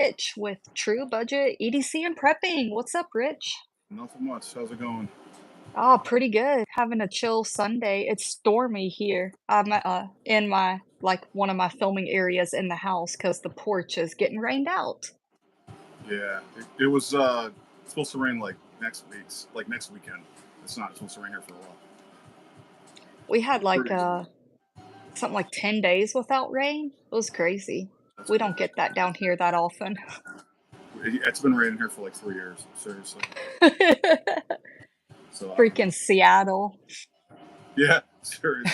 Rich with True Budget EDC and Prepping. What's up, Rich? Nothing much. How's it going? Oh, pretty good. Having a chill Sunday. It's stormy here. I'm in my like one of my filming areas in the house because the porch is getting rained out. Yeah, it was supposed to rain like next weekend. It's not supposed to rain here for a while. We had like Pretty. something like 10 days without rain. It was crazy. That's We crazy. don't get that down here that often. It's been raining here for like 3 years. Seriously. So I don't know. Freaking Seattle. Yeah, seriously.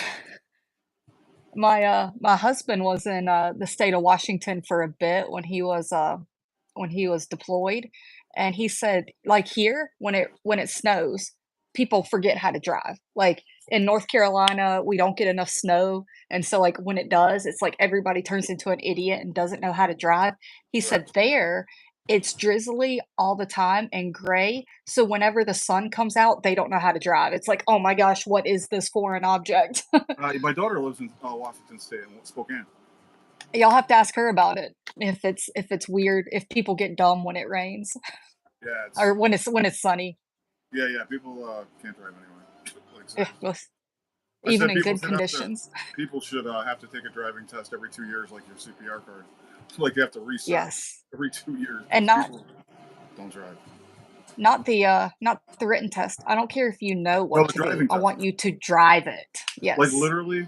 My husband was in the state of Washington for a bit when he was deployed, and he said like here when it snows, people forget how to drive. Like in North Carolina, we don't get enough snow, and so like when it does, it's like everybody turns into an idiot and doesn't know how to drive. He Right. said there it's drizzly all the time and gray, so whenever the sun comes out, they don't know how to drive. It's like, "Oh my gosh, what is this foreign object?" My daughter lives in Washington State in Spokane. Y'all have to ask her about it, if it's weird, if people get dumb when it rains Yeah, or when it's sunny, yeah. People can't drive anyway. Like ugh, seriously. with I even said in good conditions. people should have to take a driving test every 2 years, like your CPR card. Like you have to reset Yes, every 2 years and because people don't drive. not the written test. I don't care if you know No, what the to do. driving I test. want you to drive it. Like Yes. literally,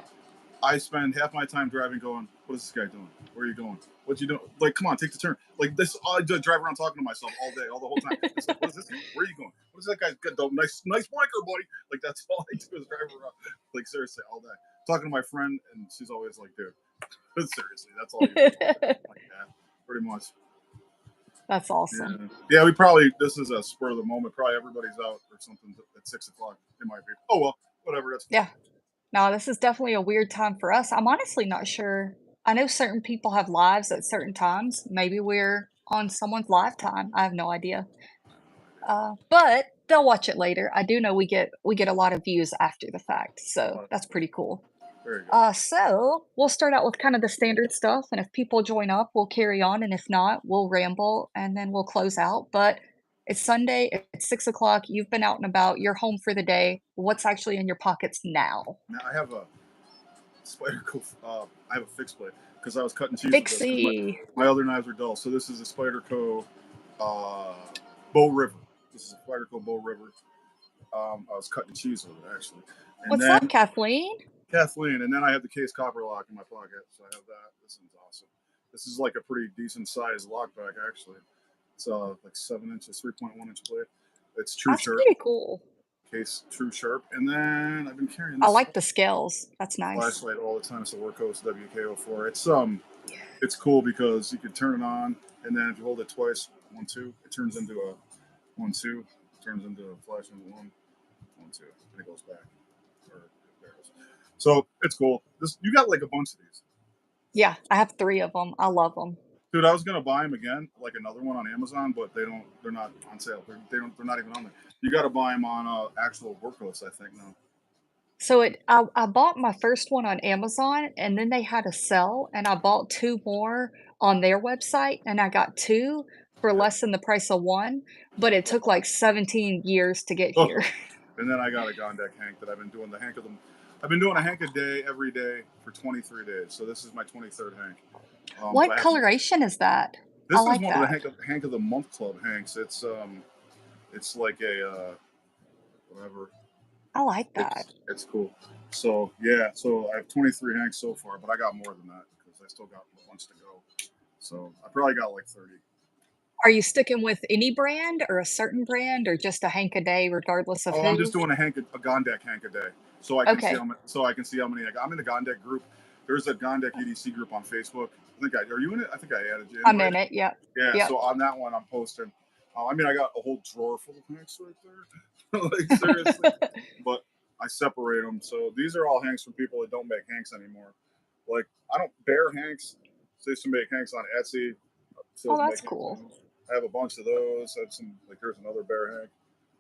I spend half my time driving, going, "What is this guy doing? Where are you going? What you doing? Like, come on, take the turn." Like this, I just drive around talking to myself all day, all the whole time. It's like, "What is this? Where are you going? What is that guy's good? Nice blinker, buddy." Like that's all I do is drive around. Like seriously, all day talking to my friend, and she's always like, "Dude, seriously, that's all you do." Like that, pretty much. That's awesome. Yeah, yeah. We probably this is a spur of the moment. Probably everybody's out or something at 6 o'clock. It might be. Oh well, whatever. That's fine. Yeah. No, this is definitely a weird time for us. I'm honestly not sure. I know certain people have lives at certain times. Maybe we're on someone's lifetime. I have no idea. But they'll watch it later. I do know we get a lot of views after the fact, Oh, so that's that's good. pretty cool. Very good. So we'll start out with kind of the standard stuff, and if people join up, we'll carry on, and if not, we'll ramble and then we'll close out. But it's Sunday, it's 6 o'clock. You've been out and about. You're home for the day. What's actually in your pockets now? Now I have a Spyderco. I have a fixed blade because I was cutting cheese with this because Fixie. my other knives are dull. So this is a Spyderco uh, Bow River. This is a Spyderco Bow River. I was cutting cheese with it actually, and What's up, then Kathleen? Kathleen, and then I have the case copper lock in my pocket. So I have that. This is awesome. This is like a pretty decent sized lock back actually. It's like 7 inches, 3.1 inch blade. It's true That's sharp pretty cool. case, true sharp, and then I've been carrying I this like the scales. That's nice. flashlight all the time. It's the Workhorse WK04. It's cool because you can turn it on, and then if you hold it twice, 1 2, it turns into a 1 2, turns into a flashing 1 1 2, and it goes back. Or there it is. So it's cool. This you got like a bunch of these, Yeah, I have 3 of them. I love them. dude. I was gonna buy them again, like another one on Amazon, but they don't. They're not on sale. They're not even on there. You got to buy them on actual Workhorse, I think now. So I bought my first one on Amazon and then they had a sell and I bought 2 more on their website and I got 2 for Yeah. less than the price of 1, but it took like 17 years to get here. Oh, and then I got a Gondek Hank that I've been doing the Hank of them. I've been doing a Hank a day every day for 23 days. So this is my 23rd Hank. But What I have to, coloration is that? I this is like one of the that. Hank of the Month Club Hanks. It's like a whatever. I like that. It's cool. So yeah, so I have 23 Hanks so far, but I got more than that because I still got a bunch to go. So I probably got like 30. Are you sticking with any brand or a certain brand or just a hank a day regardless of Oh, I'm just who? doing a Gondek Hank a day, Okay, so I can see how many I got. I'm in the Gondek group. There's a Gondek EDC group on Facebook. Are you in it? I think I added you I'm in anyway. it. Yep. Yeah, Yep. so on that one I'm posting. I mean, I got a whole drawer full of Hanks right there, like seriously. But I separate them. So these are all Hanks from people that don't make Hanks anymore. Like I don't bear Hanks. They used to make Hanks on Etsy. Oh, Still that's making cool. them. I have a bunch of those. I have some like here's another bear Hank.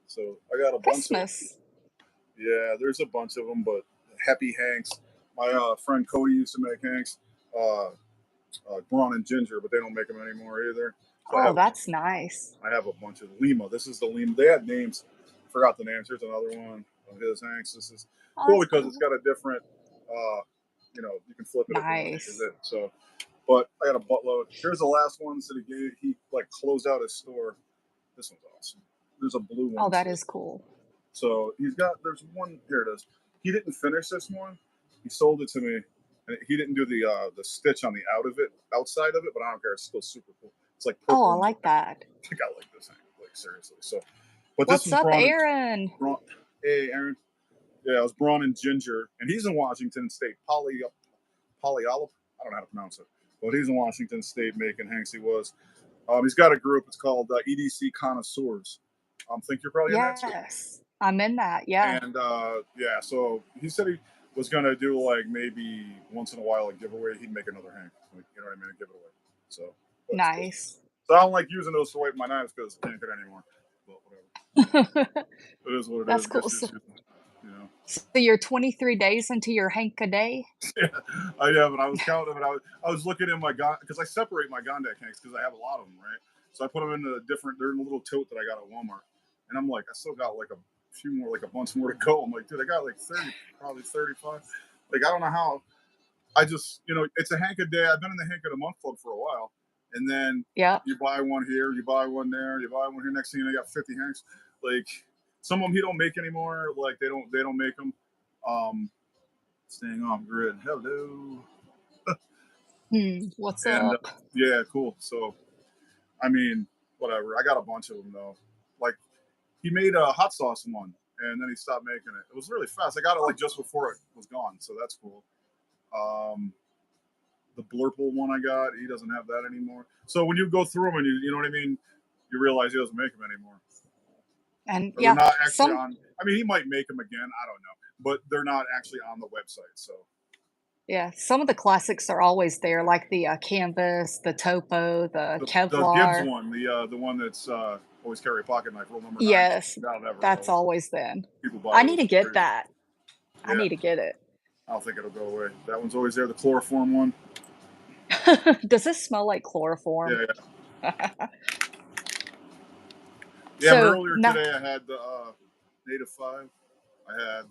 So I got a bunch of Christmas. yeah. There's a bunch of them, but Happy Hanks. My friend Cody used to make Hanks, uh, Braun and Ginger, but they don't make them anymore either. So I Oh, have that's nice. a bunch of Lima. This is the Lima. They had names. Forgot the names. Here's another one of his Hanks. This is Oh, cool that's because it's cool. got a different. You can flip it if you want to use Nice. it. So, but I got a buttload. Here's the last ones that he gave. He like closed out his store. This one's awesome. There's a blue Oh, one that too. is cool. So he's got. There's one. Here it is. He didn't finish this one. He sold it to me, and he didn't do the stitch on the outside of it. But I don't care. It's still super cool. It's like Oh, purple I and like black. that. I think I like this thing. Like seriously. So, but this What's was up, brawn. Aaron? Brawn hey, Aaron. Yeah, it was brawn and ginger, and he's in Washington State. Polyolip. I don't know how to pronounce it, but he's in Washington State making Hanks. He was. He's got a group. It's called EDC Connoisseurs. Think you're probably in that too. Yes, I'm in that. Yeah, And yeah, so he said he was gonna do like maybe once in a while a giveaway. He'd make another Hank, like, you know what I mean, a giveaway. So that's cool. nice. So I don't like using those to wipe my knives because I can't get anymore. But whatever. It is what it That's is. I cool. guess So, just you know. so you're 23 days into your Hank a day? Yeah, I have, and I was counting them, and I was looking in my gun because I separate my Gondak Hanks because I have a lot of them, right? So I put them in a different. They're in a little tote that I got at Walmart, and I'm like, I still got like a few more, like a bunch more to go. I'm like, dude, I got like 30, probably 35. Like I don't know how. I just, it's a Hank a day. I've been in the Hank of the Month club for a while, and then Yep. you buy one here, you buy one there, you buy one here. Next thing you know, you got 50 Hanks. Like some of them he don't make anymore. Like they don't make them. Um, Staying off grid. Hello. What's And up? yeah, cool. So I mean, whatever. I got a bunch of them though. Like he made a hot sauce one, and then he stopped making it. It was really fast. I got it like just before it was gone, so that's cool. Um, the Blurple one I got, he doesn't have that anymore. So when you go through them and you know what I mean, you realize he doesn't make them anymore. And Or they're yeah, not actually some on. I mean, he might make them again. I don't know, but they're not actually on the website. So yeah, some of the classics are always there, like the canvas, the topo, the the Gibbs Kevlar. one, the one that's always carry a pocket knife, rule number 9, Yes, that'll never that's go. always then. People buy I need those to for get crazy. that. I Yeah, need to get it. I don't think it'll go away. That one's always there. The chloroform one. Does this smell like chloroform? Yeah, yeah, yeah. But So, earlier no, today, I had the Native 5. I had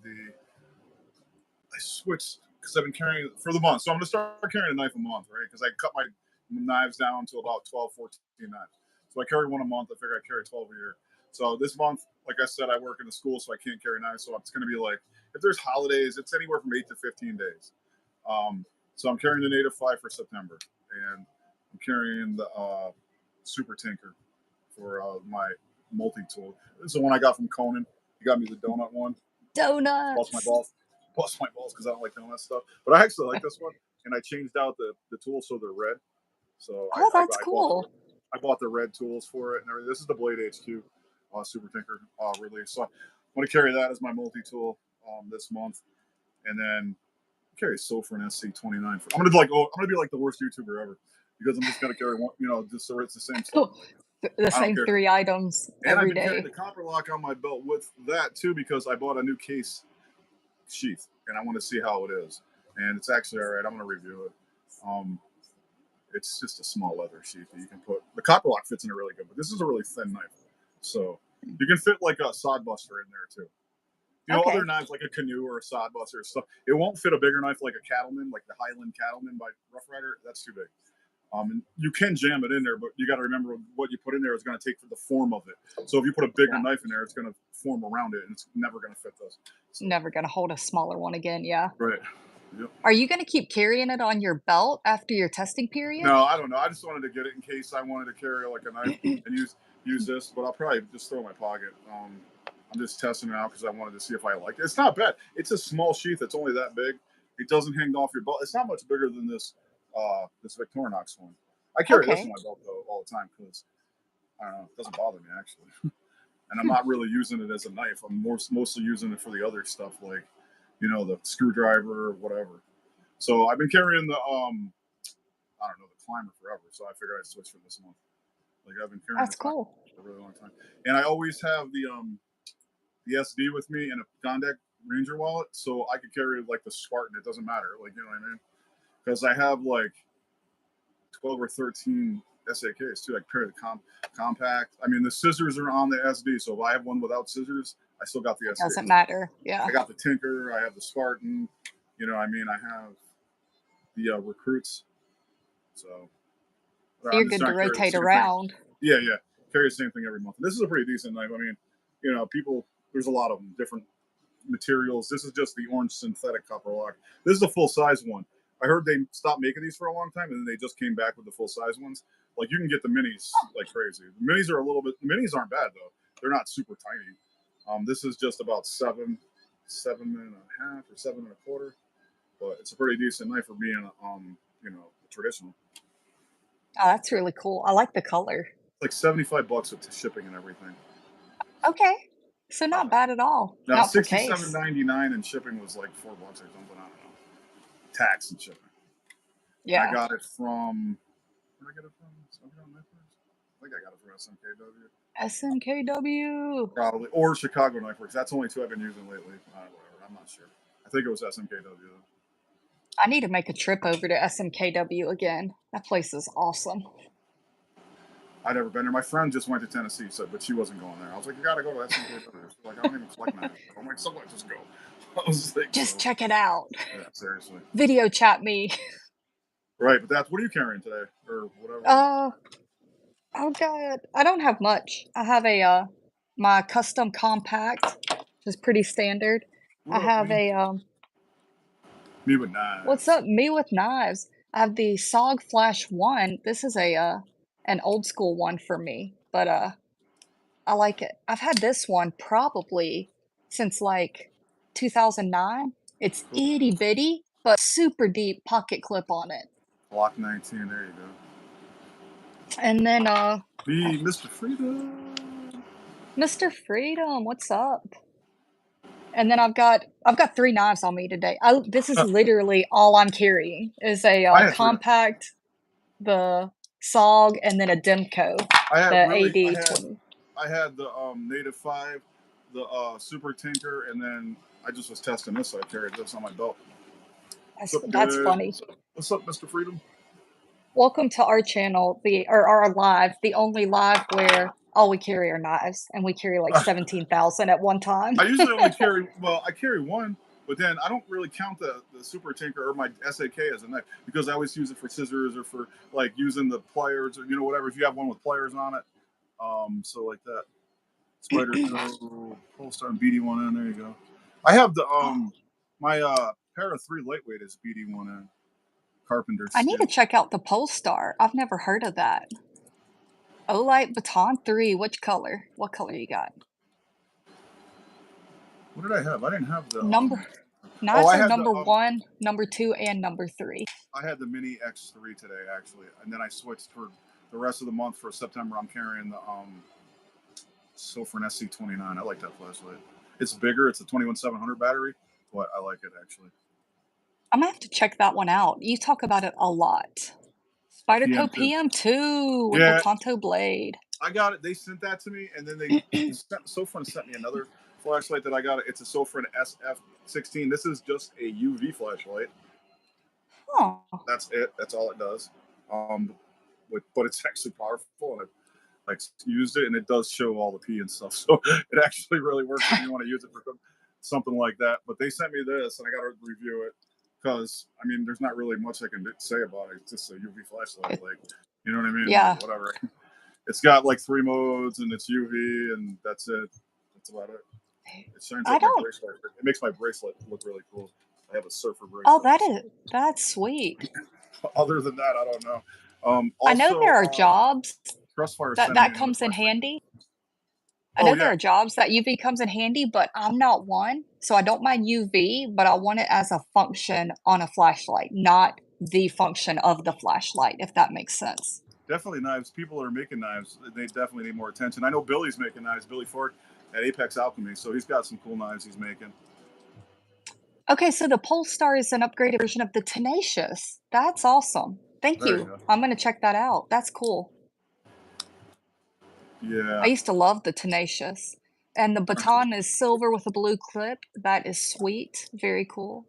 I switched because I've been carrying it for the month. So I'm going to start carrying a knife a month, right? Because I cut my knives down to about 12, 14 knives. So I carry one a month. I figure I carry 12 a year. So this month, like I said, I work in a school, so I can't carry knives. So it's going to be like, if there's holidays, it's anywhere from 8 to 15 days. Um, so I'm carrying the Native 5 for September. And I'm carrying the Super Tinker for my multi tool. This is the one I got from Conan. He got me the donut one. Bust my donuts. balls. Bust my balls because I don't like doing that stuff. But I actually like this one, and I changed out the tools so they're red. So Oh, that's cool. I bought the red tools for it and everything. This is the Blade HQ Super Tinker release. So I'm going to carry that as my multi tool this month, and then carry Sofrin SC29. I'm gonna be like the worst YouTuber ever because I'm just gonna carry one, just so it's the same stuff. The I don't same care. 3 items And I've every been carrying the day. copper lock on my belt with that too because I bought a new case sheath and I want to see how it is. And it's actually all right. I'm gonna review it. Um, it's just a small leather sheath that you can put. The copper lock fits in it really good, but this is a really thin knife, so you can fit like a sod buster in there too. Other Okay. knives like a canoe or a sod buster or stuff. It won't fit a bigger knife like a cattleman, like the Highland Cattleman by Rough Rider. That's too big. And you can jam it in there, but you got to remember what you put in there is going to take for the form of it. So if you put a bigger Yeah. knife in there, it's going to form around it, and it's never going to fit this. So, Never gonna hold a smaller one again, yeah. right. Yep. Are you gonna keep carrying it on your belt after your testing period? No, I don't know. I just wanted to get it in case I wanted to carry like a knife and use this, but I'll probably just throw it in my pocket. I'm just testing it out because I wanted to see if I like it. It's not bad. It's a small sheath. It's only that big. It doesn't hang off your belt. It's not much bigger than this Victorinox one. I carry this in Okay. my belt though all the time because I don't know. It doesn't bother me actually, and I'm not really using it as a knife. I'm mostly using it for the other stuff like the screwdriver or whatever. So I've been carrying the I don't know, the climber forever. So I figured I'd switch for this month. Like I've been carrying the That's climber cool. for a really long time, and I always have the SD with me in a Gondak Ranger wallet, so I could carry like the Spartan. It doesn't matter, like you know what I mean? Because I have like 12 or 13 SAKs too. I carry the compact. I mean, the scissors are on the SD, so if I have one without scissors, I still got the It SD. doesn't matter. Yeah. I got the Tinker. I have the Spartan. You know, I mean, I have the recruits. So So you're I'm just good to trying to carry the rotate same thing. around. Yeah, yeah. Carry the same thing every month. This is a pretty decent knife. I mean, you know, people. There's a lot of them, different materials. This is just the orange synthetic copper lock. This is a full size one. I heard they stopped making these for a long time, and then they just came back with the full size ones. Like you can get the minis like crazy. The minis are a little bit. The minis aren't bad though. They're not super tiny. This is just about seven and a half or 7 1/4. But it's a pretty decent knife for being you know, traditional. Oh, that's really cool. I like the color. It's like $75 with shipping and everything. Okay. So Uh, not bad at all. Now Not for 67 case. 99 and shipping was like $4 or something. I don't know. Tax and shipping. And I Yeah. got it from. Where did I get it from? I think I got it from SMKW. SMKW. Probably. Or Chicago Knife Works. That's only two I've been using lately. Whatever. I'm not sure. I think it was SMKW. I need to make a trip over to SMKW again. That place is awesome. I'd never been there. My friend just went to Tennessee, so but she wasn't going there. I was like, you gotta go to SMKW. She's like, I don't even collect knives. I'm like, so what? Just go. I was like, Just so, check it out. yeah, seriously. Video chat me. Right, but that's what are you carrying today or whatever? Uh, oh god. I don't have much. I have a my custom compact, which is pretty standard. What I up, have me? a Me with what's knives. up, me with knives. I have the SOG Flash 1. This is a an old school one for me, but I like it. I've had this one probably since like 2009. It's Cool. itty bitty, but super deep pocket clip on it. Block 19. There you go. And then Be Mr. Freedom. Mr. Freedom, what's up? And then I've got 3 knives on me today. This is literally all I'm carrying is a I had three. compact, the SOG, and then a Demco, I had the really. AD20. I had the Native 5, the Super Tinker, and then I just was testing this, so I carried this on my belt. What's up, That's good? funny. What's up, Mr. Freedom? Welcome to our channel, or our live, the only live where all we carry are knives, and we carry like 17,000 at one time. I usually only carry, well, I carry one, but then I don't really count the Super Tinker or my SAK as a knife because I always use it for scissors or for like using the pliers or, you know, whatever, if you have one with pliers on it. So like that. Spider Toe, Polestar and BD1N, there you go. I have the, my pair of 3 lightweight is BD1N. Carpenter I need steel. to check out the Polestar. I've never heard of that. Olight Baton 3, which color? What color you got? What did I have? I didn't have the Number oh, Knives I are had the number 1, number 2, and number 3. I had the Mini X3 today actually, and then I switched for the rest of the month for September. I'm carrying the Sofran SC29. I like that flashlight. It's bigger. It's a 21700 battery, but I like it actually. I'm gonna have to check that one out. You talk about it a lot. Spyderco PM2. PM2 with the Yeah, Tonto blade. I got it. They sent that to me, and then Sofran sent me another flashlight that I got. It's a Sofran SF16. This is just a UV flashlight. Huh. That's it. That's all it does. But it's actually powerful, and I like used it, and it does show all the P and stuff. So it actually really works if you want to use it for something like that. But they sent me this, and I got to review it because I mean, there's not really much I can say about it. It's just a UV flashlight, like you know what I mean? Yeah. Like, whatever. It's got like 3 modes, and it's UV, and that's it. That's about it. It shines up my bracelet. It makes my bracelet look really cool. I have a surfer bracelet. Oh, that's sweet. Other than that, I don't know. I know Also, there are jobs Trustfire that sent me another comes in flashlight. handy. I Oh know there yeah, are jobs that UV comes in handy, but I'm not one, so I don't mind UV, but I want it as a function on a flashlight, not the function of the flashlight, if that makes sense. definitely knives. People are making knives. They definitely need more attention. I know Billy's making knives. Billy Ford at Apex Alchemy, so he's got some cool knives he's making. Okay, so the Polestar is an upgraded version of the Tenacious. That's awesome. Thank There you you. go. I'm gonna check that out. That's cool. Yeah. I used to love the Tenacious. And the baton is silver with a blue clip. That is sweet. Very cool.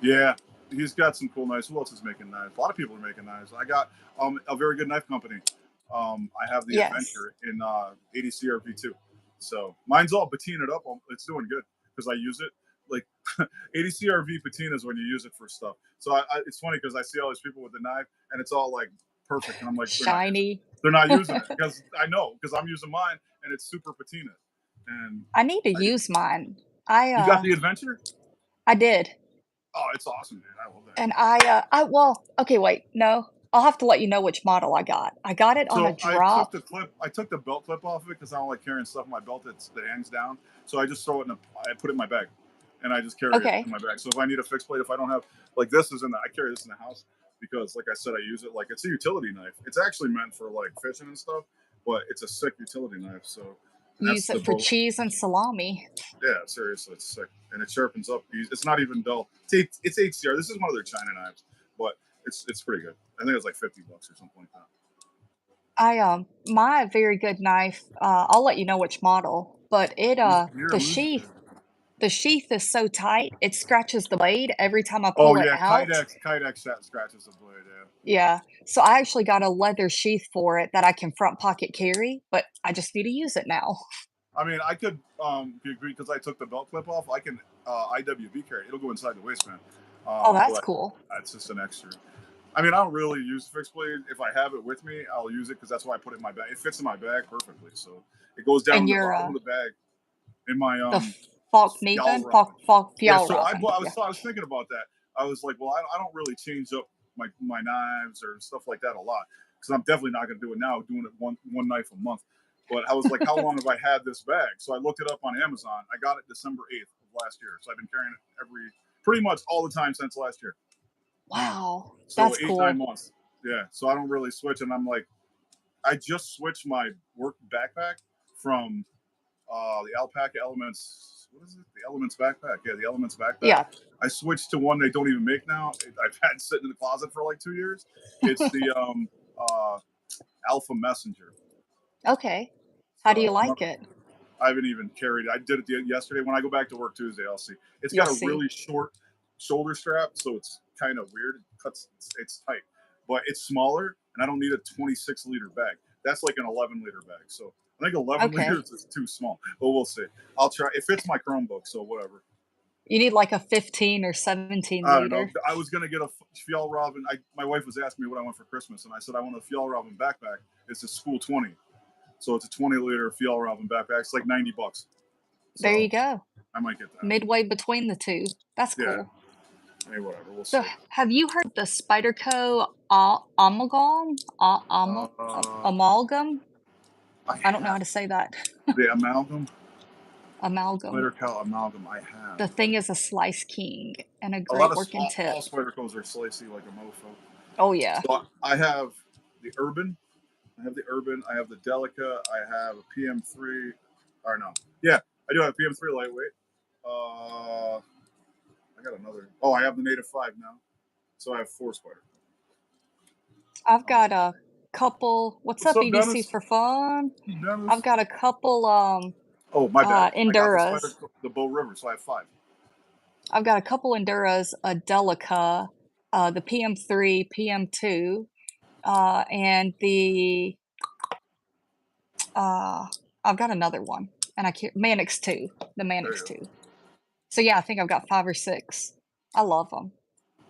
Yeah. he's got some cool knives. Who else is making knives? A lot of people are making knives. I got a very good knife company. I have the Yes. Adventure in EDCRP too. So mine's all patinaed up. It's doing good because I use it. Like ADCRV patina is when you use it for stuff. So it's funny because I see all these people with the knife and it's all like perfect, and I'm like, Shiny. they're not using it because I know because I'm using mine and it's super patina. And I need to I, use mine. I, you got uh the Adventure? I did. Oh, it's awesome, man. I love that. And well, okay, wait, no. I'll have to let you know which model I got. I got it on a So I took drop. the clip. I took the belt clip off of it because I don't like carrying stuff in my belt that hangs down. So I just throw it in. I put it in my bag, and I just carry it Okay. in my bag. So if I need a fixed blade, if I don't have like this is in the, I carry this in the house because, like I said, I use it like it's a utility knife. It's actually meant for like fishing and stuff, but it's a sick utility knife. So, and that's Use the it for boat. cheese and salami. Yeah, seriously, it's sick, and it sharpens up. It's not even dull. It's HCR. This is one of their China knives, but it's pretty good. I think it's like $50 or something like that. My very good knife, I'll let you know which model, but You're losing. the sheath is so tight, it scratches the blade every time I Oh pull it yeah, out. Kydex scratches the blade. Yeah. Yeah, so I actually got a leather sheath for it that I can front pocket carry, but I just need to use it now. I mean, I could agree because I took the belt clip off. I can IWB carry. It'll go inside the waistband, Oh, that's but cool. that's just an extra. I mean, I don't really use fixed blade. If I have it with me, I'll use it because that's why I put it in my bag. It fits in my bag perfectly, so it goes down And in the you're, bottom of the bag in my the Falk Neven? Fjallraven. Falk Yeah, so Fjallraven, yeah. I was thinking about that. I was like, well, I don't really change up my knives or stuff like that a lot because I'm definitely not going to do it now, doing it one knife a month. But I was like, how long have I had this bag? So I looked it up on Amazon. I got it December 8th of last year, so I've been carrying it pretty much all the time since last year. Wow, So that's 8 9 cool. months. Yeah. So I don't really switch, and I'm like, I just switched my work backpack from the Alpaca Elements. What is it? The Elements backpack. Yeah, the Elements backpack. Yeah. I switched to one they don't even make now. I've had sitting in the closet for like 2 years. It's the Alpha Messenger. Okay. How do you So like it? I haven't even carried it. I did it yesterday. When I go back to work Tuesday, I'll see. It's You'll got a see. really short shoulder strap, so it's kind of weird. It cuts. It's tight, but it's smaller, and I don't need a 26-liter bag. That's like an 11-liter bag. So I think 11 Okay. liters is too small, but we'll see. I'll try. It fits my Chromebook, so whatever. You need like a 15 or 17 I don't know. liter. I was gonna get a Fjallraven. My wife was asking me what I want for Christmas, and I said I want a Fjallraven backpack. It's a School 20, so it's a 20-liter Fjallraven backpack. It's like $90. There you So go. I might get that. Midway between the two. That's Yeah. cool. I mean, whatever. We'll So, see. have you heard the Spyderco amalgam? Uh, Amalgam? I I don't know how have to say that. the amalgam. Amalgam. Spider Cal amalgam. I have. The thing is a slice king and a A lot great of working all tip. Spider Cals are slicey like a mofo. Oh, yeah. So I have the Urban. I have the Urban. I have the Delica. I have a PM3. Or no. Yeah, I do have a PM3 lightweight. I got another. Oh, I have the Native 5 now. So I have 4 Spider. I've got a couple. What's What's up, up, EDC Dennis? for fun? I've Dennis. got a couple Oh, my bad. I got Enduras. the Bow River, so I have 5. I've got a couple Enduras, a Delica, the PM3, PM2, and uh, I've got another one, and I can't, Mannix 2, the There Mannix you 2. So yeah, I think I've got 5 or 6. I love them.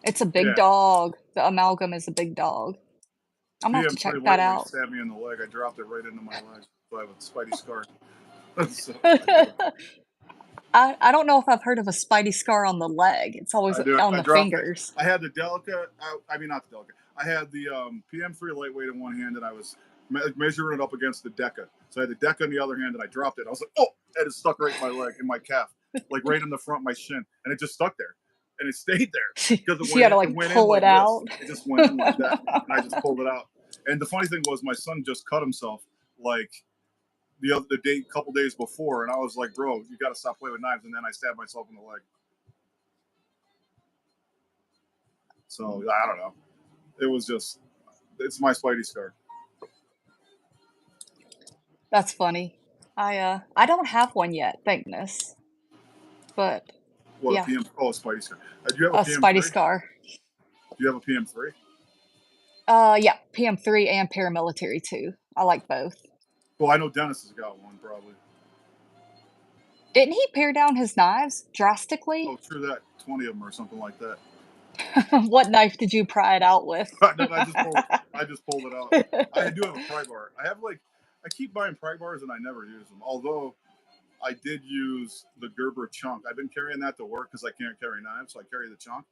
It's a go. big Yeah. dog. The amalgam is a big dog. I'm gonna have to PM3 check that lightweight out. stabbed me in the leg. I dropped it right into my leg. So I have a Spidey scar. So I got I don't know if I've heard of a Spidey scar on the leg. It's always I do. on I the dropped it. fingers. I had the Delica. I mean, not the Delica. I had the PM3 lightweight in one hand, and I was measuring it up against the Deca. So I had the Deca in the other hand, and I dropped it. I was like, oh, and it stuck right in my leg, in my calf, like right in the front of my shin, and it just stuck there, and it stayed there So because you gotta it like went in pull it like this. out. It just went in like that, and I just pulled it out. And the funny thing was, my son just cut himself like couple days before, and I was like, bro, you got to stop playing with knives. And then I stabbed myself in the leg. So I don't know. It was just, it's my Spidey scar. That's funny. I don't have one yet, thank goodness. But What a yeah, PM? Oh, a Spidey scar. Do you have a a Spidey PM3? scar. Do you have a PM3? Yeah, PM3 and paramilitary too. I like both. Well, I know Dennis has got one probably. Didn't he pare down his knives Oh, drastically? true that. 20 of them or something like that. What knife did you pry it out with? No, I just pulled. I just pulled it out. I do have a pry bar. I have like I keep buying pry bars and I never use them. Although I did use the Gerber chunk. I've been carrying that to work because I can't carry knives, so I carry the chunk.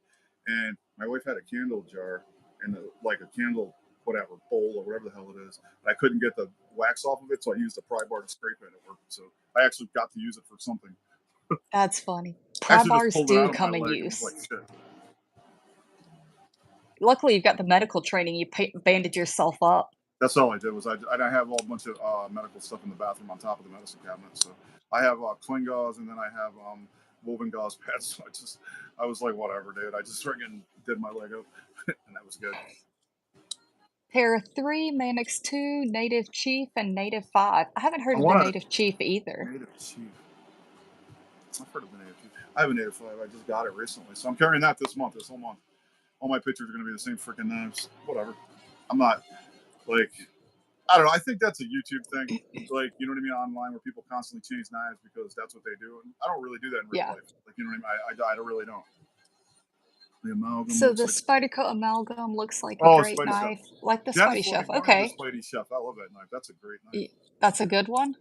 And my wife had a candle jar and like a candle whatever bowl or whatever the hell it is. And I couldn't get the wax off of it, so I used a pry bar to scrape it. It worked. So I actually got to use it for something. That's funny. I Pry actually just bars pulled it do out of my come in leg and was use. like, shit. Luckily, you've got the medical training, you banded yourself up. That's all I did was I have a bunch of medical stuff in the bathroom on top of the medicine cabinet. So I have cling gauze and then I have woven gauze pads. So I was like, whatever, dude. I just freaking did my leg up, and that was good. Para 3, Mannix 2, Native Chief, and Native 5. I haven't heard I of the want Native Chief a either. native chief. I've heard of the native chief. I have a native 5. I just got it recently, so I'm carrying that this month. This whole month, all my pictures are gonna be the same freaking knives. Whatever. I'm not like I don't know. I think that's a YouTube thing. Like, you know what I mean? Online where people constantly change knives because that's what they do. And I don't really do that in real Yeah. life. Like, you know what I mean? I really don't. The amalgam So looks the like. Spyderco Amalgam looks like a Oh, great Spidey Chef. knife, like the Dennis Spidey let me Chef. borrow the Okay, Spidey Chef. I love that knife. That's a great knife. that's a good one.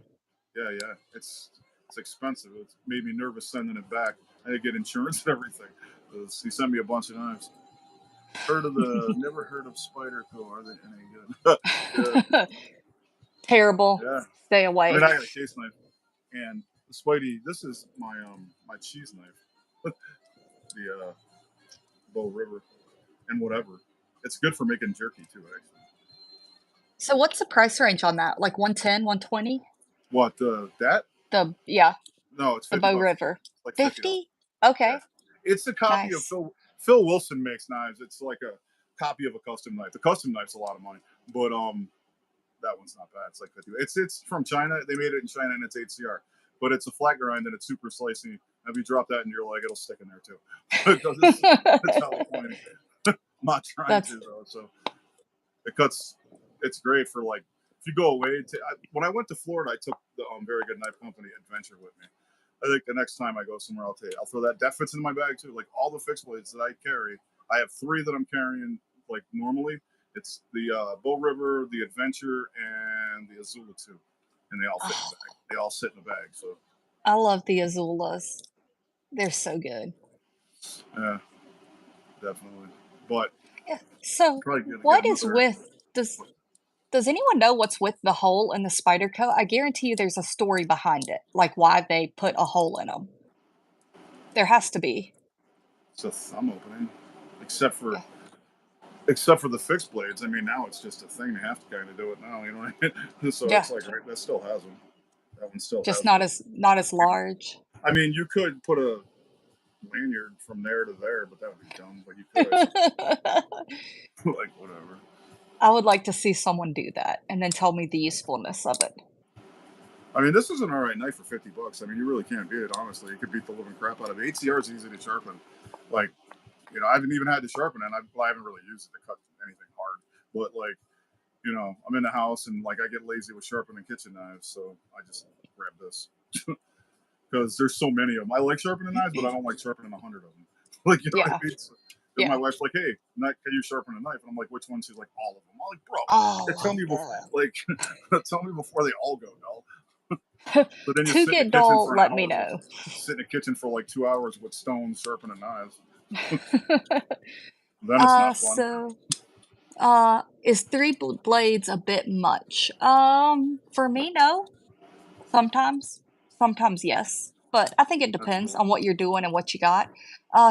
Yeah, yeah. It's expensive. It made me nervous sending it back. I had to get insurance and everything. He sent me a bunch of knives. Never heard of Spyderco. Are they any good? Yeah, Terrible. yeah. Stay I mean, away. I got a case knife. And the Spidey, this is my cheese knife, the Bow River, and whatever. It's good for making jerky too, actually. So what's the price range on that? Like 110, 120? What that? Yeah, No, it's the 50 Bow bucks. River. It's like $50. 50? Yeah, Okay, it's a copy of nice. Phil Wilson makes knives. It's like a copy of a custom knife. The custom knife's a lot of money, but that one's not bad. It's like 50. It's from China. They made it in China and it's HCR, but it's a flat grind and it's super slicey. If you drop that into your leg, it'll stick in there too. Because it's hella pointy. I'm not trying That's to though. So it cuts. It's great for like if you go away. When I went to Florida, I took the very good knife company Adventure with me. I think the next time I go somewhere, I'll throw that. That fits in my bag too. Like all the fixed blades that I carry, I have 3 that I'm carrying like normally. It's the Bow River, the Adventure, and the Azula 2, and they all fit in the oh, bag. They all sit in the bag. So I love the Azulas. They're so good. yeah, definitely. But Yeah. So probably gonna get what is another. with does anyone know what's with the hole in the spider coat? I guarantee you there's a story behind it, like why they put a hole in them. There has to be. It's a thumb opening, except for Yeah. except for the fixed blades. I mean, now it's just a thing. They have to kind of do it now. You know what I mean? So Yeah. it's like right, that still has them. That one still Just has them. not as large. I mean, you could put a lanyard from there to there, but that would be dumb. But you could, I suppose. Like whatever. I would like to see someone do that and then tell me the usefulness of it. I mean, this is an all right knife for $50. I mean, you really can't beat it. Honestly, you could beat the living crap out of it. HCR is easy to sharpen. Like, I haven't even had to sharpen it. I haven't really used it to cut anything hard. But like, I'm in the house and like I get lazy with sharpening kitchen knives, so I just grab this because there's so many of them. I like sharpening knives, but I don't like sharpening 100 of them. Like, you know what I Yeah. mean? So, because my Yeah. wife's like, "Hey, can you sharpen a knife?" And I'm like, "Which one?" She's like, "All of them." I'm like, "Bro, All tell of me before, them. like, tell me before they all go, no." But then you To sit in the get kitchen dull, for an let me hour, know. sit in the kitchen for like 2 hours with stones sharpening knives. Then it's not fun. So is blades a bit much? For me, no. Sometimes, sometimes yes, but I think it That's depends cool. on what you're doing and what you got.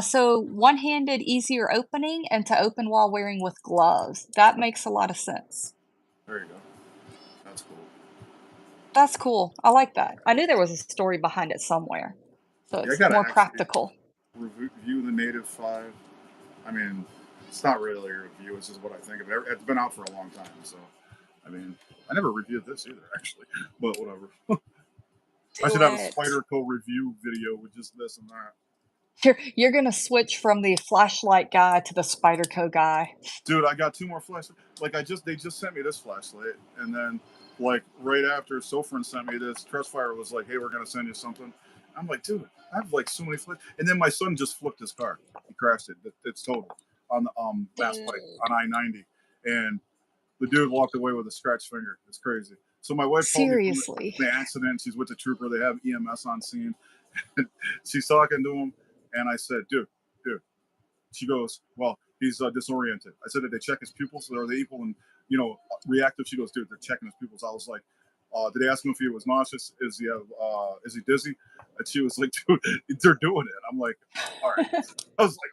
So one-handed, easier opening, and to open while wearing with gloves. That makes a lot of sense. There you go. That's cool. That's cool. I like that. I knew there was a story behind it somewhere. So Yeah, I it's gotta more actually practical. review the Native 5. I mean, it's not really a review. It's just what I think of it. It's been out for a long time, so I mean, I never reviewed this either, actually. But whatever. I Do should have a it. Spyderco review video with just this and that. You're gonna switch from the flashlight guy to the Spyderco guy. Dude, I got two more flashlights. Like they just sent me this flashlight, and then like right after Sofran sent me this, Trustfire was like, "Hey, we're gonna send you something." I'm like, dude, I have like so many flash. And then my son just flipped his car. He crashed it. It's total on the Mass Pike Dude. on I-90, and the dude walked away with a scratched finger. It's crazy. So my wife called me from Seriously. the accident. She's with the trooper. They have EMS on scene. She's talking to him, and I said, dude. She goes, well, he's disoriented. I said, did they check his pupils? Are they equal and reactive? She goes, dude, they're checking his pupils. I was like, did they ask him if he was nauseous? Is he dizzy? And she was like, dude, they're doing it. I'm like, all right. I was like,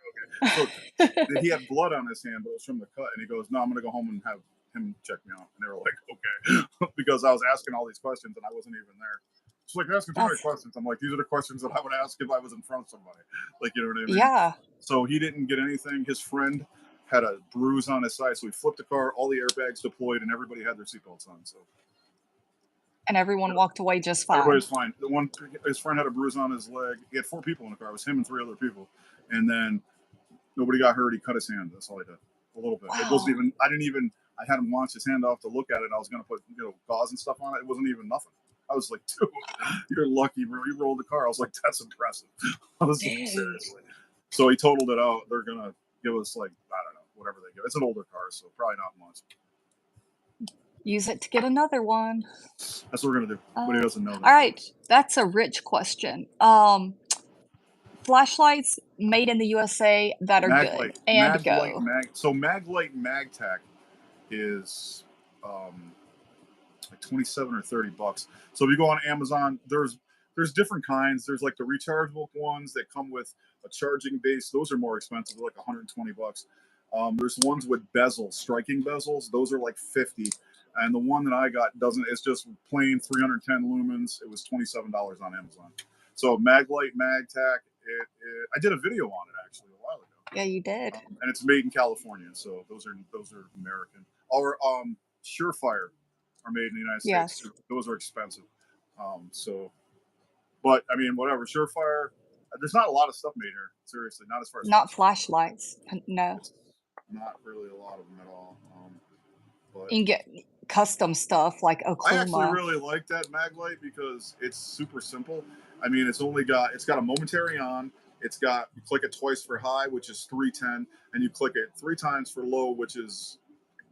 okay. So he had blood on his hand, but it was from the cut. And he goes, no, I'm gonna go home and have him check me out. And they were like, okay, because I was asking all these questions and I wasn't even there. She's like, you're asking too many That's questions. I'm like, these are the questions that I would ask if I was in front of somebody. Like, you know what I mean? yeah, So he didn't get anything. His friend had a bruise on his side, so he flipped the car. All the airbags deployed, and everybody had their seatbelts on. So and everyone walked away just everybody fine. was fine. His friend had a bruise on his leg. He had 4 people in the car. It was him and 3 other people, and then nobody got hurt. He cut his hand. That's all he did. A little bit. It wasn't Wow. even. I didn't even. I had him launch his hand off to look at it. I was gonna put gauze and stuff on it. It wasn't even nothing. I was like, dude, you're lucky, bro. You rolled the car. I was like, that's impressive. I was like, Dude. seriously. So he totaled it out. They're gonna give us like I don't know whatever they give. It's an older car, so probably not much. Use it to get another one. That's what we're gonna do. But he doesn't know All that. right, that's a rich question. Flashlights made in the USA that are good Maglite, and Maglite, go. Mag. So Maglite MagTac is like 27 or $30. So if you go on Amazon, there's different kinds. There's like the rechargeable ones that come with a charging base. Those are more expensive. They're like $120. There's ones with bezels, striking bezels. Those are like 50. And the one that I got doesn't. It's just plain 310 lumens. It was $27 on Amazon. So Maglite MagTac. I did a video on it actually a while ago. Yeah, you did. And it's made in California, so those are American. Our Surefire are made in the United States. Yes. Those are expensive. So, but I mean, whatever. Surefire. There's not a lot of stuff made here. Seriously, not as far as Not flashlights. flashlights. No. It's not really a lot of them at all. But You can get custom stuff like I actually Oklahoma. really like that Maglite because it's super simple. I mean, it's got a momentary on. It's got you click it twice for high, which is 310, and you click it 3 times for low, which is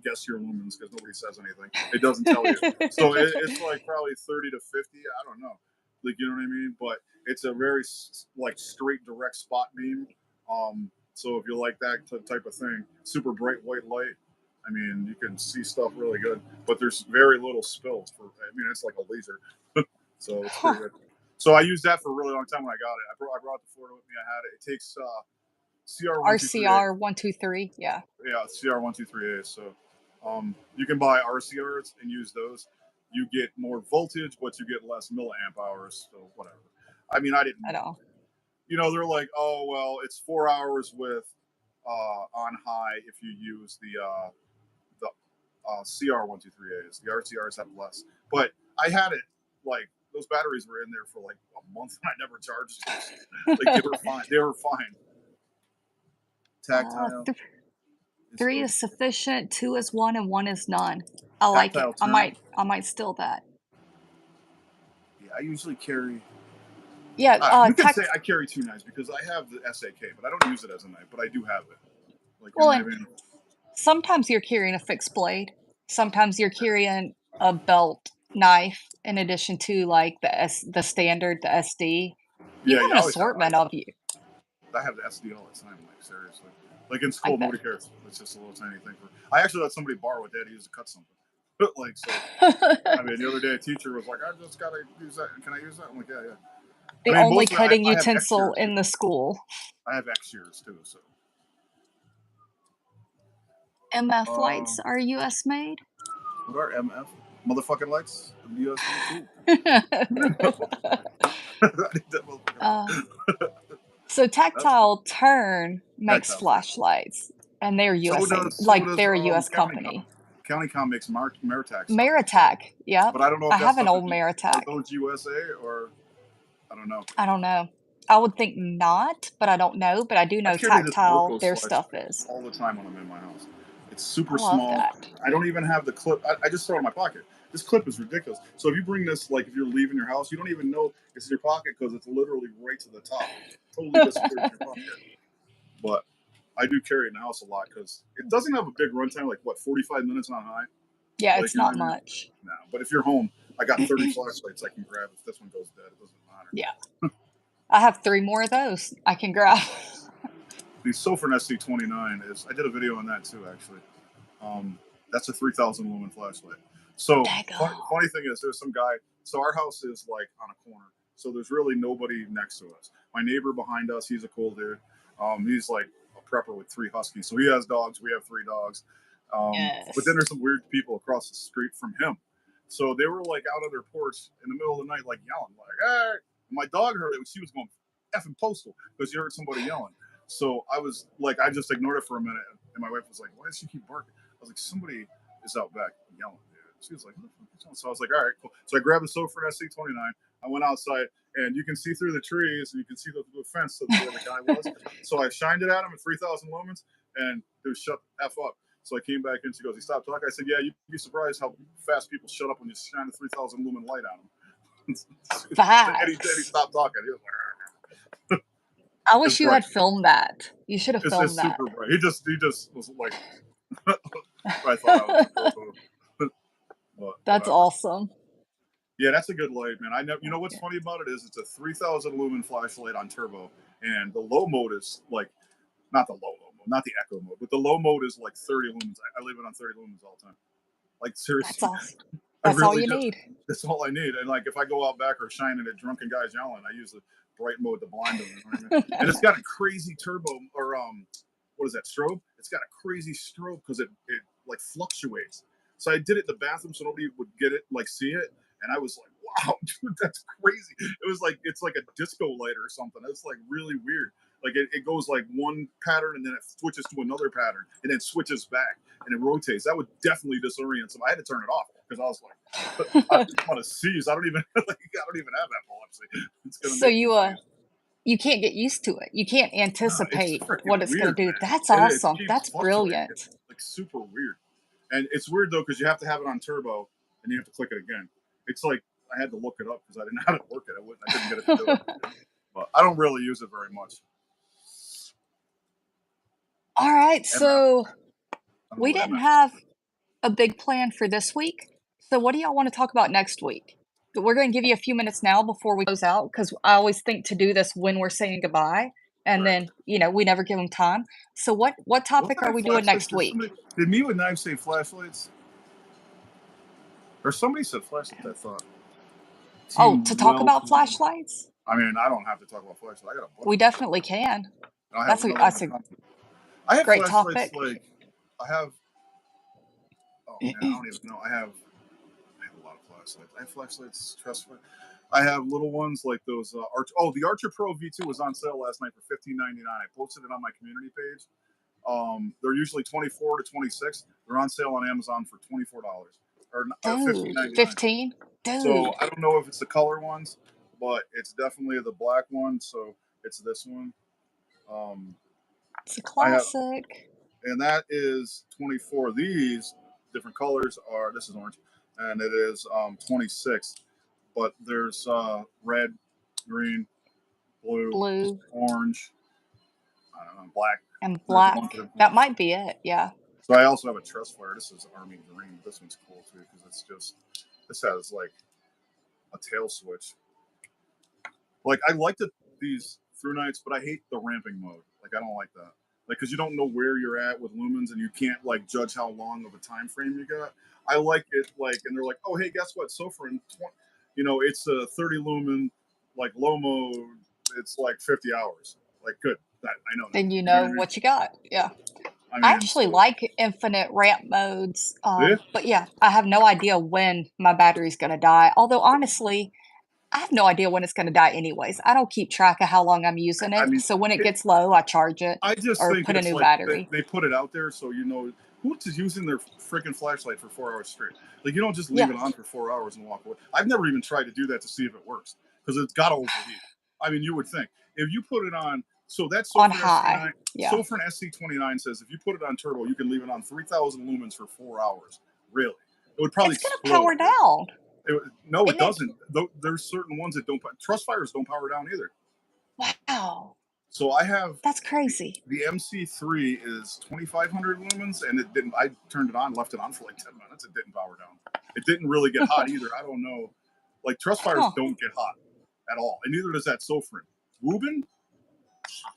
guess your lumens because nobody says anything. It doesn't tell you. So it's like probably 30 to 50. I don't know. Like you know what I mean? But it's a very like straight direct spot beam. So if you like that type of thing, super bright white light. I mean, you can see stuff really good, but there's very little spill. I mean, it's like a laser, so it's Huh. pretty good. So I used that for a really long time when I got it. I brought the Florida with me. I had it. It takes CR123A. RCR 123. Yeah. Yeah, CR123A. So you can buy RCRs and use those. You get more voltage, but you get less milliamp hours. So whatever. I mean, I didn't. I know. They're like, oh well, it's 4 hours with on high if you use the CR123As. The RCRs have less, but I had it like those batteries were in there for like a month and I never charged them. Like they were fine. They were fine. Tactile. 3 is sufficient, 2 is 1, and 1 is none. I like it. Tactile turn. I might steal that. Yeah, I usually carry. Yeah, You can say I carry 2 knives because I have the SAK, but I don't use it as a knife. But I do have it. Like you well, know and what I mean? sometimes you're carrying a fixed blade. Sometimes you're carrying a belt knife in addition to like the standard, the SD. You Yeah, have yeah. an assortment of you. I have the SD all the time. Like seriously, like in I school, bet. nobody cares. It's just a little tiny thing. I actually let somebody borrow it. Daddy used to cut something. Like so. I mean, the other day a teacher was like, "I just gotta use that. Can I use that?" I'm like, "Yeah, yeah." I The mean, only most of it, cutting I have X utensil shears. in the school. I have X shears too. So. MF Uh, lights are US made. what are MF? Motherfucking lights. USB. uh, so That's cool. Tactile Turn makes Tactile turn. flashlights, and they're USA, So like does they're a US CountyCom. company. CountyCom makes Maritac stuff. Maritac, yep. But I don't know I if that have an stuff old are Maritac. those USA or I don't know. I don't know. I would think not, but I don't know, but I do I know carry this tactile, Norco's their stuff flashlight is. all the time when I'm in my house. It's I super love small. that. I don't even have the clip. I just throw it in my pocket. This clip is ridiculous. So if you bring this, like if you're leaving your house, you don't even know it's in your pocket because it's literally right to the top. Totally disappears in your pocket. But I do carry it in the house a lot because it doesn't have a big runtime, like what, 45 minutes on high? Yeah, Like, it's you know not what I mean? much. No. But if you're home, I got 30 flashlights I can grab. If this one goes dead, it doesn't matter. Yeah. I have 3 more of those I can grab. The Sofran SC29 is, I did a video on that too, actually. That's a 3,000 lumen flashlight. So Daggone. funny thing is, there's some guy. So our house is like on a corner, so there's really nobody next to us. My neighbor behind us, he's a cool dude. He's like a prepper with 3 huskies, so he has dogs. We have 3 dogs. But then Yes. there's some weird people across the street from him. So they were like out on their porch in the middle of the night, like yelling, like "Hey!" My dog heard it. She was going effing postal because she heard somebody yelling. So I was like, I just ignored it for a minute, and my wife was like, "Why does she keep barking?" I was like, "Somebody is out back yelling, dude." She was like, "What the fuck is yelling?" So I was like, "All right, cool." So I grabbed the Sofran SC29. I went outside, and you can see through the trees, and you can see the fence to where the guy was. So I shined it at him at 3,000 lumens, and it was shut the f up. So I came back in. She goes, "He stopped talking." I said, "Yeah, you'd be surprised how fast people shut up when you shine a 3,000 lumen light on them." And he Facts. stopped talking. He was like, I "It's wish you bright. had filmed that. You should have It's filmed that. super bright." He just was like, I thought I was cool. But That's whatever. awesome. Yeah, that's a good light, man. I know. You know what's funny about it is it's a 3,000 lumen flashlight on turbo, and the low mode is like not the low mode, not the echo mode, but the low mode is like 30 lumens. I leave it on 30 lumens all the time. Like That's seriously, awesome. I That's all really you do. need. That's all I need. And like if I go out back or shining at drunken guys yelling, I use the bright mode to blind them. You know what I mean? And it's got a crazy turbo or what is that strobe? It's got a crazy strobe because it like fluctuates. So I did it in the bathroom so nobody would get it, like see it. And I was like, wow, dude, that's crazy. It was like it's like a disco light or something. It's like really weird. Like it goes like one pattern and then it switches to another pattern and then switches back and it rotates. That would definitely disorient somebody. I had to turn it off because I was like, I want to seize. I don't even like, I don't even have epilepsy. It's gonna So make me seize. you can't get used to it. You can't No, it's anticipate what freaking it's gonna weird, do. man. That's It awesome. keeps That's fluctuating. brilliant. It's like super weird, and it's weird though because you have to have it on turbo and you have to click it again. It's like I had to look it up because I didn't know how to work it. I couldn't get it to do it. But I don't really use it very much. All right, MF. so I don't know we what didn't MF is. have a big plan for this week. So what do y'all want to talk about next week? We're going to give you a few minutes now before we close out because I always think to do this when we're saying goodbye, and Right. then we never give them time. So what What topic kind are of we doing flashlights next did somebody? week? Did me with knives say flashlights? Or somebody said flashlights? I thought. Oh, to Team talk well about planned. flashlights? I mean, I don't have to talk about flashlights. I got a bunch We of flashlights. definitely can. And I have That's a another one that's to a come. I have great flashlights topic. like I have. Oh man, I don't even know. I have a lot of flashlights. I have flashlights, trust me. I have little ones like those Arch. Oh, the Archer Pro V2 was on sale last night for $15.99. I posted it on my community page. They're usually 24 to 26. They're on sale on Amazon for $24 or Dude, 15.99. 15? So Dude, I don't know if it's the color ones, but it's definitely the black one. So it's this one. Um, it's a I have, classic. and that is 24. These different colors are. This is orange, and it is 26. But there's red, green, blue, Blue orange, I don't know, black. and There's a bunch black. of different That ones. might be it, yeah. So I also have a trust flare. This is army green. This one's cool too because it's just this has like a tail switch. Like I like these through nights, but I hate the ramping mode. Like I don't like that. Like because you don't know where you're at with lumens and you can't like judge how long of a time frame you got. I like it like, and they're like, oh hey, guess what? So for it's a 30 lumen, like low mode. It's like 50 hours. Like good. That I know that. Then you You know know what I mean? what you got. Yeah. I I mean, actually so like infinite ramp modes, yeah. but yeah, I have no idea when my battery's gonna die. Although honestly, I have no idea when it's gonna die anyways. I don't keep track of how long I'm using I it, mean, so when it it, gets low, I charge it I just or think put a it's new like battery. they put it out there so you know who's using their freaking flashlight for 4 hours straight. Like you don't just leave Yeah. it on for 4 hours and walk away. I've never even tried to do that to see if it works because it's got to overheat. I mean, you would think if you put it on. So that on Sofran high. SC9, Yeah. Sofran SC29 says if you put it on turbo, you can leave it on 3,000 lumens for 4 hours. Really, it would probably It's gonna explode, power dude. down, No, it isn't it? doesn't. There's certain ones that don't. Trust fires don't power down either. Wow, So I have that's crazy. the MC3 is 2,500 lumens, and it didn't. I turned it on, left it on for like 10 minutes. It didn't power down. It didn't really get hot either. I don't know. Like trust fires Huh. don't get hot at all, and neither does that Sofran. Rubin, hot.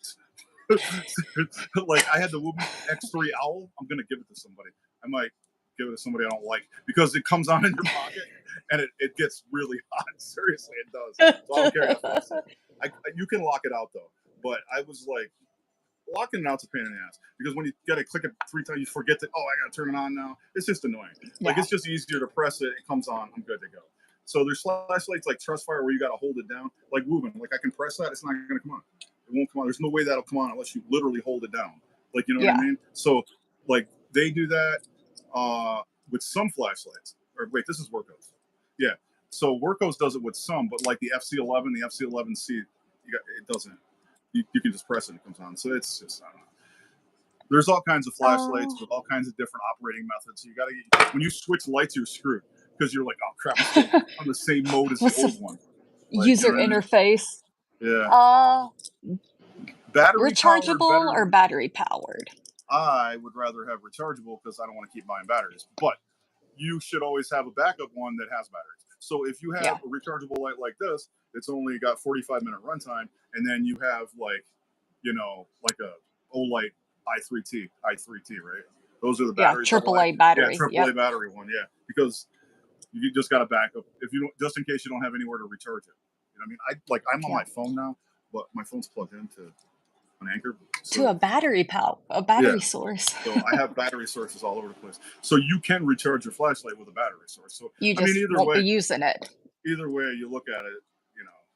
Like I had the Whoopin X3 Owl. I'm gonna give it to somebody. I might give it to somebody I don't like because it comes on in your pocket and it gets really hot. Seriously, it does. So I don't carry that flashlight. You can lock it out though, but I was like, locking it out's a pain in the ass because when you gotta click it 3 times, you forget that. Oh, I gotta turn it on now. It's just annoying. Like Yeah. it's just easier to press it. It comes on. I'm good to go. So there's flashlights like Trustfire where you gotta hold it down. Like Wubin, like I can press that. It's not gonna come on. It won't come on. There's no way that'll come on unless you literally hold it down. Like you know what I Yeah. mean? So like they do that with some flashlights. Or wait, this is Workos. Yeah. So Workos does it with some, but like the FC11, the FC11C, it doesn't. You can just press it and it comes on. So it's just, I don't know. There's all kinds of flashlights Oh, with all kinds of different operating methods. So you got to get, when you switch lights, you're screwed because you're like, oh crap, I'm still on the same mode as the what's the old one. Like, you user know what I mean? interface? Yeah. Uh, Battery powered, rechargeable better. or battery powered? I would rather have rechargeable because I don't want to keep buying batteries. But you should always have a backup one that has batteries. So if you have Yeah. a rechargeable light like this, it's only got 45-minute runtime, and then you have like, like a Olight i3T, right? Those are the Yeah. batteries. AAA Yeah, battery. AAA Yep. battery one. Yeah, because you just got a backup if you don't, just in case you don't have anywhere to recharge it. You know what I mean? I'm on Yeah. my phone now, but my phone's plugged into an Anchor, To so a yeah. battery source. So I have battery sources all over the place. So you can recharge your flashlight with a battery source. So You I mean, just won't be using it. either way you look at it,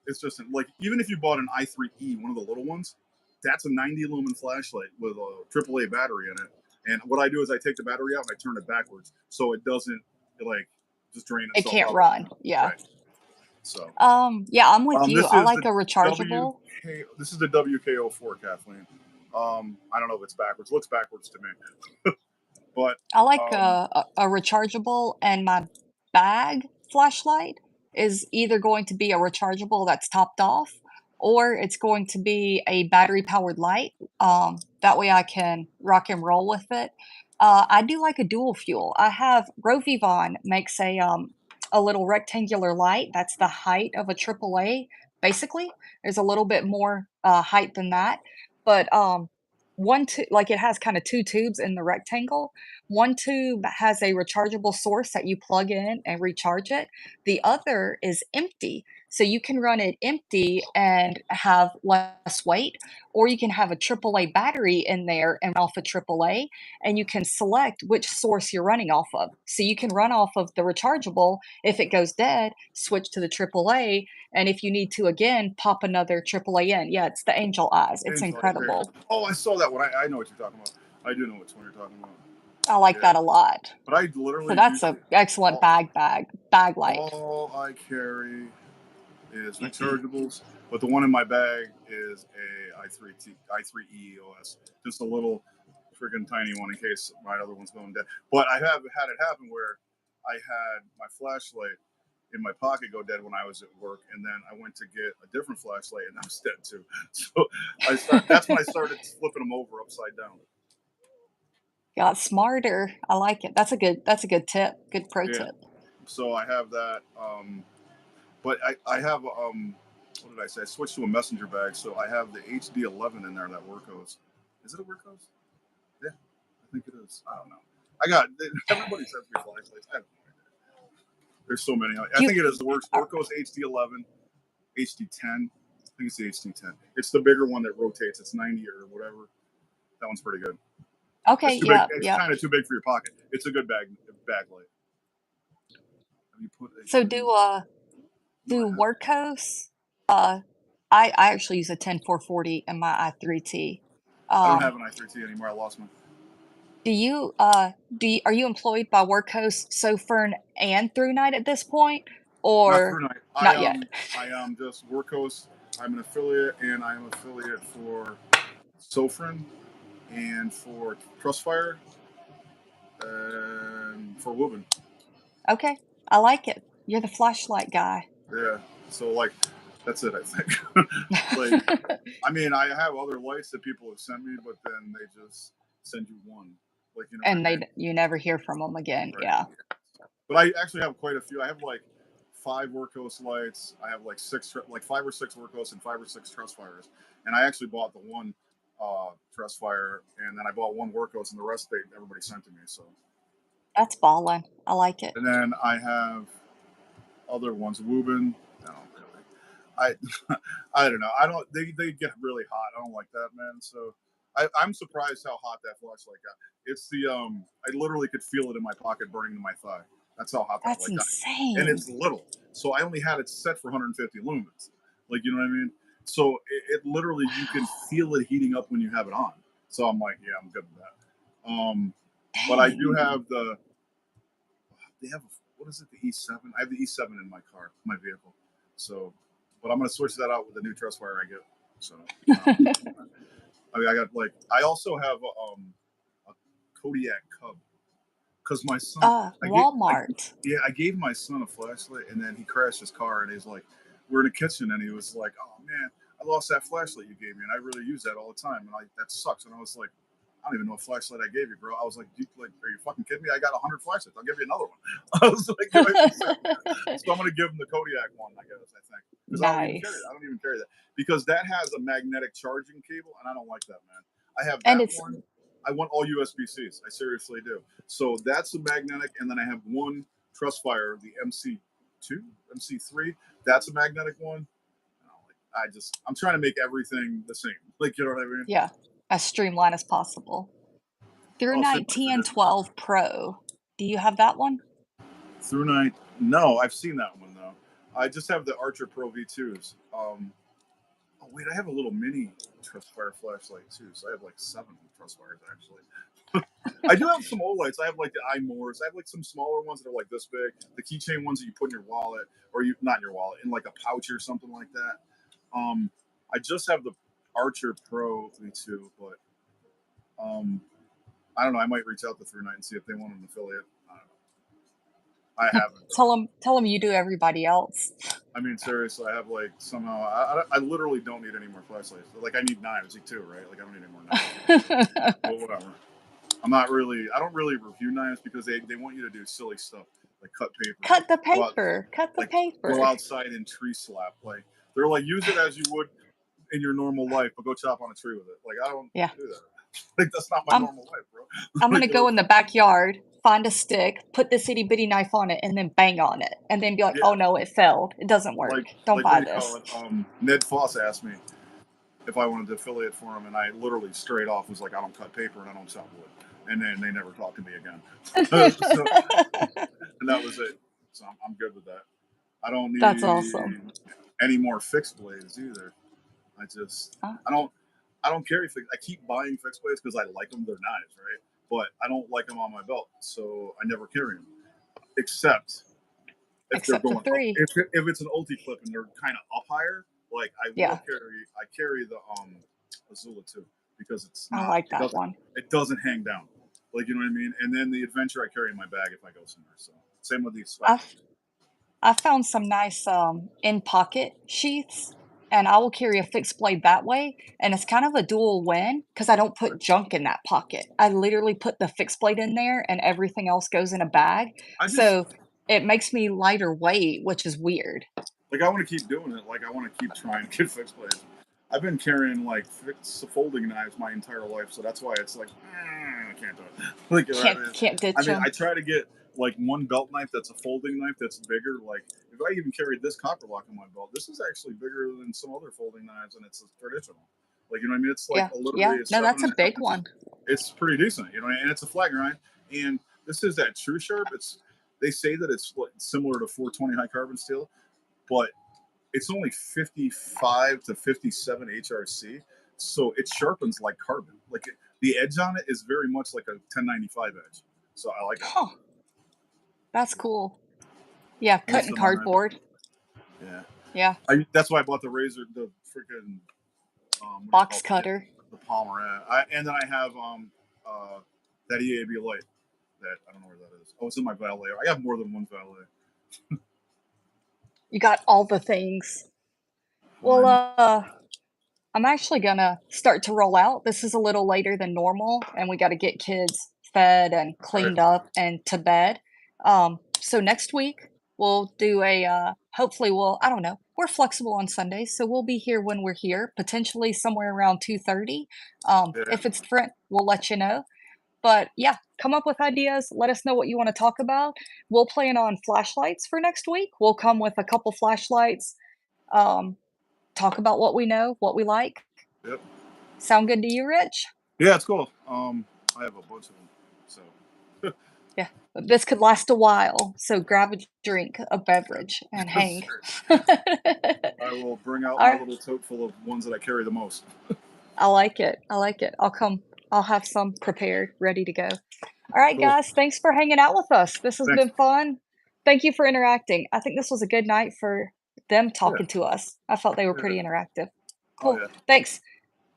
it's just like even if you bought an i3E, one of the little ones, that's a 90 lumen flashlight with a AAA battery in it. And what I do is I take the battery out and I turn it backwards so it doesn't like just drain It itself can't out. run. Yeah. Right. So Yeah, I'm with you. this I is like the a rechargeable. this is the WKO4, Kathleen. I don't know if it's backwards. Looks backwards to me. But I like um, a rechargeable, and my bag flashlight is either going to be a rechargeable that's topped off, or it's going to be a battery powered light. That way I can rock and roll with it. I do like a dual fuel. I have Rovivon makes a little rectangular light that's the height of a AAA. Basically, there's a little bit more height than that, but like it has kind of two tubes in the rectangle. One tube has a rechargeable source that you plug in and recharge it. The other is empty. So you can run it empty and have less weight, or you can have a AAA battery in there and run off a AAA, and you can select which source you're running off of. So you can run off of the rechargeable. If it goes dead, switch to the AAA. And if you need to again, pop another AAA in. Yeah, it's the angel eyes. It's Angel, okay. incredible. Oh, I saw that one. I know what you're talking about. I do know which one you're talking about. I like Yeah, that a lot. but I So literally that's a usually excellent all, bag light. all I carry is rechargeables, but the one in my bag is a i3E OS, just a little freaking tiny one in case my other one's going dead. But I have had it happen where I had my flashlight in my pocket go dead when I was at work, and then I went to get a different flashlight, and that was dead too. So that's when I started flipping them over upside down. Got smarter. I like it. That's a good tip. Good pro Yeah. tip. So I have that. But I have what did I say? I switched to a messenger bag, so I have the HD11 in there that Workos. Is it a Workos? Yeah, I think it is. I don't know. I got everybody sends me flashlights. I have no idea. There's so many. I You think it is the are Workos HD11, HD10. I think it's the HD10. It's the bigger one that rotates. It's 90 or whatever. That one's pretty good. It's okay, too big. yeah, It's yeah. kind of too big for your pocket. It's a good bag light. Have you put a So thing? No, I do haven't. workhouse. Uh I actually use a 10440 in my i3T. I don't have Um an i3T anymore. I lost mine. are you employed by Workhouse, Sofern, and Through Night at this point, Not or through night. not yet? I am just Workos. I'm an affiliate, and I'm affiliate for Sofrin and for Trustfire and for Woven. Okay, I like it. You're the flashlight guy. Yeah. So like, that's it. I think. Like, I mean, I have other lights that people have sent me, but then they just send you one. Like, you know what I And mean? you never hear from them again, Right. yeah. But I actually have quite a few. I have like 5 workhorse lights. I have like like 5 or 6 workhorse and 5 or 6 truss fires. And I actually bought the one truss fire, and then I bought one workhorse, and the rest everybody sent to me. So, That's ballin', I like it. and then I have other ones. Woobin. I don't really. I I don't know. I don't. They get really hot. I don't like that, man. So I'm surprised how hot that flashlight got. It's the I literally could feel it in my pocket burning to my thigh. That's how hot that That's light got, and insane. it's little. So I only had it set for 150 lumens. Like, you know what I mean? So it literally, you can Wow, feel it heating up when you have it on. So I'm like, yeah, I'm good with that. But I dang. do have they have what is it, the E7? I have the E7 in my car, my vehicle. So, but I'm gonna switch that out with the new truss wire I get. So, I mean, I got like, I also have a Kodiak Cub, because my son, I Walmart. yeah, I gave my son a flashlight, and then he crashed his car, and he's like, we're in the kitchen, and he was like, oh man, I lost that flashlight you gave me, and I really use that all the time, and that sucks. And I was like, I don't even know what flashlight I gave you, bro. I was like, are you fucking kidding me? I got 100 flashlights. I'll give you another one. I was like, so I'm gonna give him the Kodiak one, I guess. I think, because I don't even carry it. Nice. I don't even carry that, because that has a magnetic charging cable, and I don't like that, man. I have And that it's one. I want all USB-Cs. I seriously do. So that's a magnetic, and then I have one truss fire, the MC2, MC3. That's a magnetic one. I'm trying to make everything the same. Like, you know what I mean? yeah, as streamlined as possible. Through Oh, Night same as it is. TN12 Pro. Do you have that one? Through Night. No, I've seen that one though. I just have the Archer Pro V2s. Oh wait, I have a little mini truss fire flashlight too. So I have like 7 truss fires actually. I do have some old lights. I have like the iMoores. I have like some smaller ones that are like this big. The keychain ones that you put in your wallet, or you not in your wallet, in like a pouch or something like that. Um, I just have the Archer Pro V2, but I don't know. I might reach out to Through Night and see if they want an affiliate. I don't know. I haven't. Tell them you do everybody else. I mean, seriously, I have like somehow. I literally don't need any more flashlights. Like, I need knives too, right? Like, I don't need any more knives. But whatever. I'm not really. I don't really review knives, because they want you to do silly stuff like cut paper, Cut the go out, paper. Cut the like go paper. outside and tree slap. Like, they're like, use it as you would in your normal life, but go chop on a tree with it. Like, I don't Yeah. do that. Like, that's not my I'm normal life, bro. I'm Like, gonna go in the backyard, find a stick, put this itty bitty knife on it, and then bang on it, and then be like, yeah, "Oh no, it failed. It doesn't work. Don't like what buy do you call this." it? Ned Foss asked me if I wanted to affiliate for him, and I literally straight off was like, I don't cut paper and I don't chop wood. And then they never talked to me again. So, and that was it. So I'm good with that. I don't That's awesome. need any more fixed blades either. I just Uh, I don't I don't carry fixed. I keep buying fixed blades because I like them. They're knives, right? But I don't like them on my belt, so I never carry them. Except if they're except for going up, 3. if it's an ulti clip and they're kind of up higher, like I will Yeah, carry. I carry the Azula too, because I like it that doesn't one. hang down. Like, you know what I mean? And then the adventure I carry in my bag if I go somewhere. So same with the I've spectacles. I found some nice, in pocket sheaths, and I will carry a fixed blade that way, and it's kind of a dual win because I don't put Right? junk in that pocket. I literally put the fixed blade in there, and everything else goes in a bag, I just so it makes me lighter weight, which is weird. like, I want to keep doing it. Like, I want to keep trying to get fixed blades. I've been carrying like folding knives my entire life, so that's why it's like, I can't do it. Like, you know what I mean? Can't I ditch mean, I them. try to get like one belt knife that's a folding knife that's bigger. Like, if I even carried this copper lock on my belt, this is actually bigger than some other folding knives, and it's a traditional. Like, you know what I mean? It's like Yeah, yeah. literally a No, seven that's a and a half big inches. one. It's pretty decent, you know, and it's a flat grind. And this is that True Sharp. They say that it's similar to 420 high carbon steel, but it's only 55 to 57 HRC, so it sharpens like carbon. Like, the edge on it is very much like a 1095 edge. So I like it. Huh, that's cool. Yeah, Most cutting of mine, cardboard. yeah. Yeah, That's why I bought the razor, the freaking what do you box call it? cutter. The Palmer. And then I have that EAB light that I don't know where that is. Oh, it's in my valet. I have more than one valet. You got all the things. I Well, know. I'm actually gonna start to roll out. This is a little later than normal, and we gotta get kids fed and All right. cleaned up and to bed. So next week we'll do a hopefully I don't know. We're flexible on Sundays, so we'll be here when we're here, potentially somewhere around 2:30. Yeah. If it's different, we'll let you know. But yeah, come up with ideas. Let us know what you want to talk about. We'll plan on flashlights for next week. We'll come with a couple flashlights. Um, talk about what we know, what we like. Yep. Sound good to you, Rich? Yeah, it's cool. I have a bunch of them. So Yeah. This could last a while, so grab a drink, a beverage, and yeah. hang. I will bring out my Alright. little tote full of ones that I carry the most. I like it. I like it. I'll have some prepared, ready to go. Alright, Cool. guys, thanks for hanging out with us. This has Thanks. been fun. Thank you for interacting. I think this was a good night for them Yeah. talking to us. I felt they were Yeah. pretty interactive. Oh Cool. yeah. Thanks.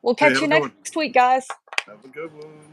We'll Hey, catch have you a good one. next week, guys. Have a good one.